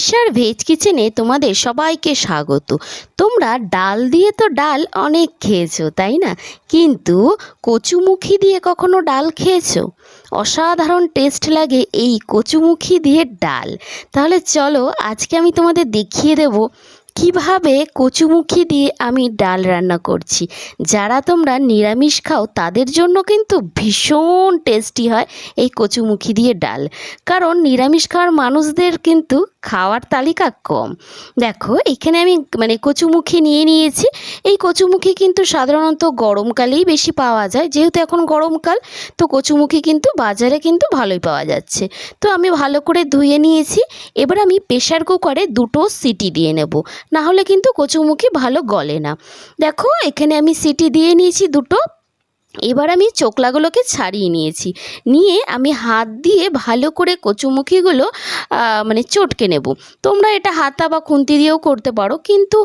তৃষার veg কিচেনে তোমাদের সবাইকে স্বাগত। তোমরা ডাল দিয়ে তো ডাল অনেক খেয়েছো, তাই না? কিন্তু কচুমুখী দিয়ে কখনো ডাল খেয়েছো? অসাধারণ টেস্ট লাগে এই কচুমুখী দিয়ে ডাল। তাহলে চলো আজকে আমি তোমাদের দেখিয়ে দেব কিভাবে কচুমুখী দিয়ে আমি ডাল রান্না করছি। যারা তোমরা নিরামিষ খাও তাদের জন্য কিন্তু ভীষণ টেস্টি হয় এই কচুমুখী দিয়ে ডাল, কারণ নিরামিষ খাওয়ার মানুষদের কিন্তু খাওয়ার তালিকা কম। দেখো এখানে আমি কচুমুখী নিয়ে নিয়েছি। এই কচুমুখী কিন্তু সাধারণত গরমকালেই বেশি পাওয়া যায়, যেহেতু এখন গরমকাল, তো কচুমুখী কিন্তু বাজারে কিন্তু ভালোই পাওয়া যাচ্ছে। তো আমি ভালো করে ধুয়ে নিয়েছি। এবার আমি প্রেসার কুকারে 2টো সিটি দিয়ে নেব, না হলে কিন্তু কচুমুখী ভালো গলে না। দেখো এখানে আমি সিটি দিয়ে নিয়েছি 2টো। এবার আমি চোকলাগুলোকে ছাড়িয়ে নিয়েছি, নিয়ে আমি হাত দিয়ে ভালো করে কচুমুখীগুলো চটকে নেব। তোমরা এটা হাতা বা খুন্তি দিয়েও করতে পারো, কিন্তু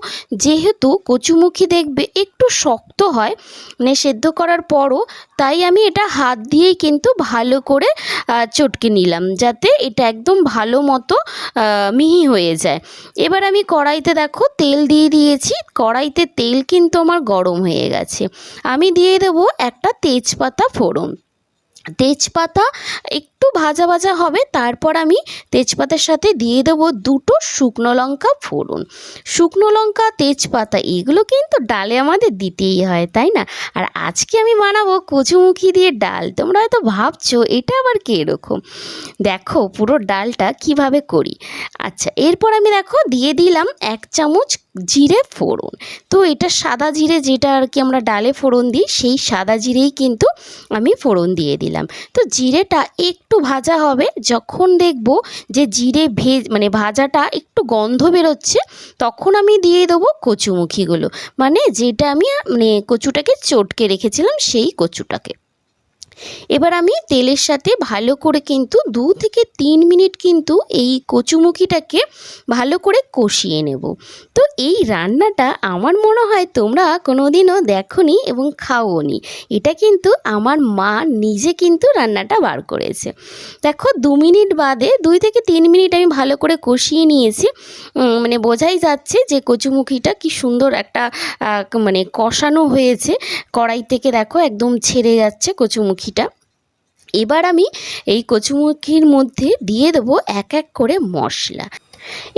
যেহেতু কচুমুখী দেখবে একটু শক্ত হয় সেদ্ধ করার পরও, তাই আমি এটা হাত দিয়েই কিন্তু ভালো করে চটকে নিলাম, যাতে এটা একদম ভালো মতো মিহি হয়ে যায়। এবার আমি কড়াইতে দেখো তেল দিয়ে দিয়েছি। কড়াইতে তেল কিন্তু আমার গরম হয়ে গেছে। আমি দিয়ে দেবো একটা তেজপাতা ফোড়ন। তেজপাতা একটু ভাজা ভাজা হবে, তারপর আমি তেজপাতার সাথে দিয়ে দেবো 2টো শুকনো লঙ্কা ফোড়ন। শুকনো লঙ্কা, তেজপাতা এগুলো কিন্তু ডালে আমাদের দিতেই হয়, তাই না? আর আজকে আমি বানাবো কচুমুখী দিয়ে ডাল। তোমরা হয়তো ভাবছো এটা আবার কীরকম। দেখো পুরো ডালটা কিভাবে করি। আচ্ছা, এরপর আমি দেখো দিয়ে দিলাম 1 চামচ জিরে ফোড়ন। তো এটা সাদা জিরে, যেটা আর কি আমরা ডালে ফোড়ন দিই, সেই সাদা জিরেই কিন্তু আমি ফোড়ন দিয়ে দিলাম। তো জিরেটা একটু ভাজা হবে, যখন দেখব যে জিরে ভাজাটা একটু গন্ধ বেরোচ্ছে, তখন আমি দিয়ে দেবো কচুমুখীগুলো, যেটা আমি কচুটাকে চটকে রেখেছিলাম সেই কচুটাকে। এবার আমি তেলের সাথে ভালো করে কিন্তু 2 থেকে 3 মিনিট কিন্তু এই কচুমুখীটাকে ভালো করে কষিয়ে নেব। তো এই রান্নাটা আমার মনে হয় তোমরা কোনোদিনও দেখোনি এবং খাওনি। এটা কিন্তু আমার মা নিজে কিন্তু রান্নাটা বার করেছে। দেখো 2 মিনিট বাদে 2 থেকে 3 মিনিট আমি ভালো করে কষিয়ে নিয়েছি। বোঝাই যাচ্ছে যে কচুমুখীটা কি সুন্দর একটা কষানো হয়েছে। কড়াই থেকে দেখো একদম ছেড়ে যাচ্ছে কচুমুখীটা। এবার আমি এই কচুমুখির মধ্যে দিয়ে দেবো এক এক করে মশলা।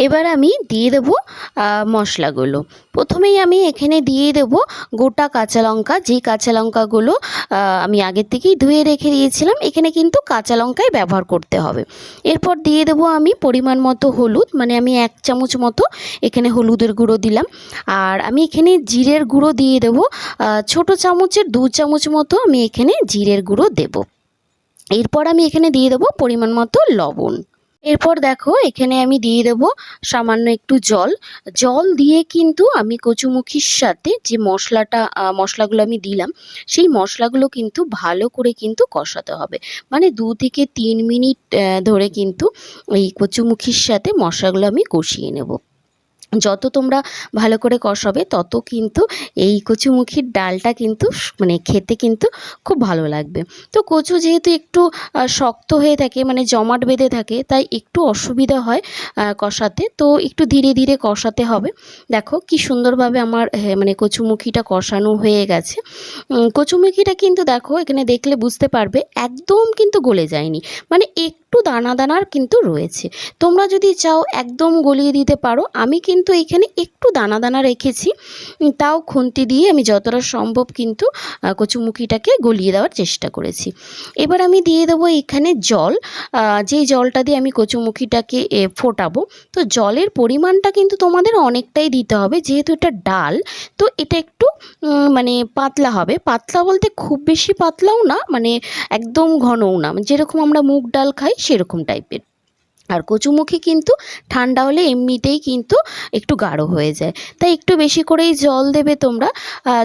এবার আমি দিয়ে দেবো মশলাগুলো। প্রথমেই আমি এখানে দিয়ে দেবো গোটা কাঁচা লঙ্কা, যেই কাঁচা লঙ্কাগুলো আমি আগের থেকেই ধুয়ে রেখে দিয়েছিলাম। এখানে কিন্তু কাঁচা লঙ্কাই ব্যবহার করতে হবে। এরপর দিয়ে দেবো আমি পরিমাণ মতো হলুদ, আমি 1 চামচ মতো এখানে হলুদের গুঁড়ো দিলাম। আর আমি এখানে জিরের গুঁড়ো দিয়ে দেবো ছোটো চামচের 2 চামচ মতো আমি এখানে জিরের গুঁড়ো দেবো। এরপর আমি এখানে দিয়ে দেবো পরিমাণ মতো লবণ। এরপর দেখো এখানে আমি দিয়ে দেবো সামান্য একটু জল দিয়ে কিন্তু আমি কচুমুখির সাথে যে মশলাগুলো আমি দিলাম, সেই মশলাগুলো কিন্তু ভালো করে কিন্তু কষাতে হবে। 2 থেকে 3 মিনিট ধরে কিন্তু এই কচুমুখির সাথে মশলাগুলো আমি কষিয়ে নেব। যত তোমরা ভালো করে কষাবে তত কিন্তু এই কচুমুখির ডালটা কিন্তু খেতে কিন্তু খুব ভালো লাগবে। তো কচু যেহেতু একটু শক্ত হয়ে থাকে, জমাট বেঁধে থাকে, তাই একটু অসুবিধা হয় কষাতে। তো একটু ধীরে ধীরে কষাতে হবে। দেখো কি সুন্দরভাবে আমার কচুমুখিটা কষানো হয়ে গেছে। কচুমুখিটা কিন্তু দেখো এখানে দেখলে বুঝতে পারবে একদম কিন্তু গলে যায়নি, একটু দানা দানার কিন্তু রয়েছে। তোমরা যদি চাও একদম গলিয়ে দিতে পারো। আমি কিন্তু এখানে একটু দানা দানা রেখেছি, তাও খুন্তি দিয়ে আমি যতটা সম্ভব কিন্তু কচুমুখিটাকে গলিয়ে দেওয়ার চেষ্টা করেছি। এবার আমি দিয়ে দেবো এখানে জল, যেই জলটা দিয়ে আমি কচুমুখিটাকে ফোটাবো। তো জলের পরিমাণটা কিন্তু তোমাদের অনেকটাই দিতে হবে, যেহেতু এটা ডাল, তো এটা একটু পাতলা হবে। পাতলা বলতে খুব বেশি পাতলাও না, একদম ঘনও না, যেরকম আমরা মুগ ডাল খাই সেরকম টাইপের। আর কচুমুখী কিন্তু ঠান্ডা হলে এমনিতেই কিন্তু একটু গাঢ় হয়ে যায়, তাই একটু বেশি করেই জল দেবে তোমরা।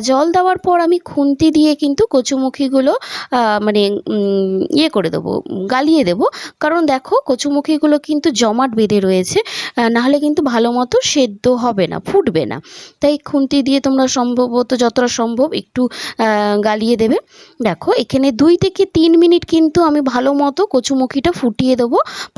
জল দেওয়ার পর আমি খুন্তি দিয়ে কিন্তু কচুমুখিগুলো করে দেবো, গালিয়ে দেবো। কারণ দেখো কচুমুখিগুলো কিন্তু জমাট বেঁধে রয়েছে, নাহলে কিন্তু ভালো মতো সেদ্ধ হবে না, ফুটবে না। তাই খুন্তি দিয়ে তোমরা সম্ভবত যতটা সম্ভব একটু গালিয়ে দেবে। দেখো এখানে 2 থেকে 3 মিনিট কিন্তু আমি ভালো মতো কচুমুখিটা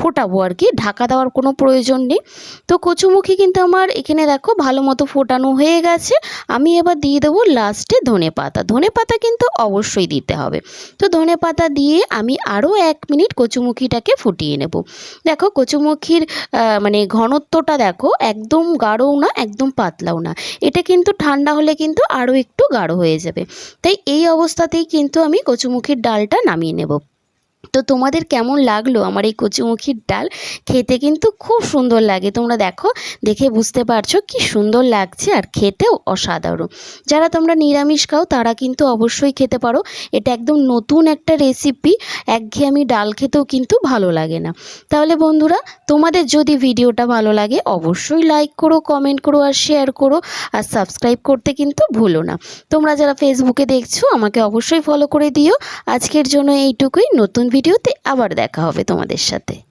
ফোটাবো আর কি ঢাকা দেওয়ার কোনো প্রয়োজন নেই। তো কচুমুখী কিন্তু আমার এখানে দেখো ভালো মতো ফোটানো হয়ে গেছে। আমি এবার দিয়ে দেবো লাস্টে ধনেপাতা। ধনেপাতা কিন্তু অবশ্যই দিতে হবে। তো ধনেপাতা দিয়ে আমি আরও 1 মিনিট কচুমুখিটাকে ফুটিয়ে নেব। দেখো কচুমুখির মানে ঘনত্বটা দেখো, একদম গাঢ়ও না একদম পাতলাও না। এটা কিন্তু ঠান্ডা হলে কিন্তু আরও একটু গাঢ় হয়ে যাবে। তাই এই অবস্থাতেই কিন্তু আমি কচুমুখির ডালটা নামিয়ে নেব। তো তোমাদের কেমন লাগলো আমার এই কচুমুখির ডাল? খেতে কিন্তু খুব সুন্দর লাগে। তোমরা দেখো, দেখে বুঝতে পারছো কি সুন্দর লাগছে, আর খেতেও অসাধারণ। যারা তোমরা নিরামিষ খাও তারা কিন্তু অবশ্যই খেতে পারো। এটা একদম নতুন একটা রেসিপি। একঘেয়েমি ডাল খেতেও কিন্তু ভালো লাগে না। তাহলে বন্ধুরা, তোমাদের যদি ভিডিওটা ভালো লাগে অবশ্যই লাইক করো, কমেন্ট করো আর শেয়ার করো, আর সাবস্ক্রাইব করতে কিন্তু ভুলো না। তোমরা যারা ফেসবুকে দেখছো আমাকে অবশ্যই ফলো করে দিও। আজকের জন্য এইটুকুই। নতুন ভিডিওতে আবার দেখা হবে তোমাদের সাথে।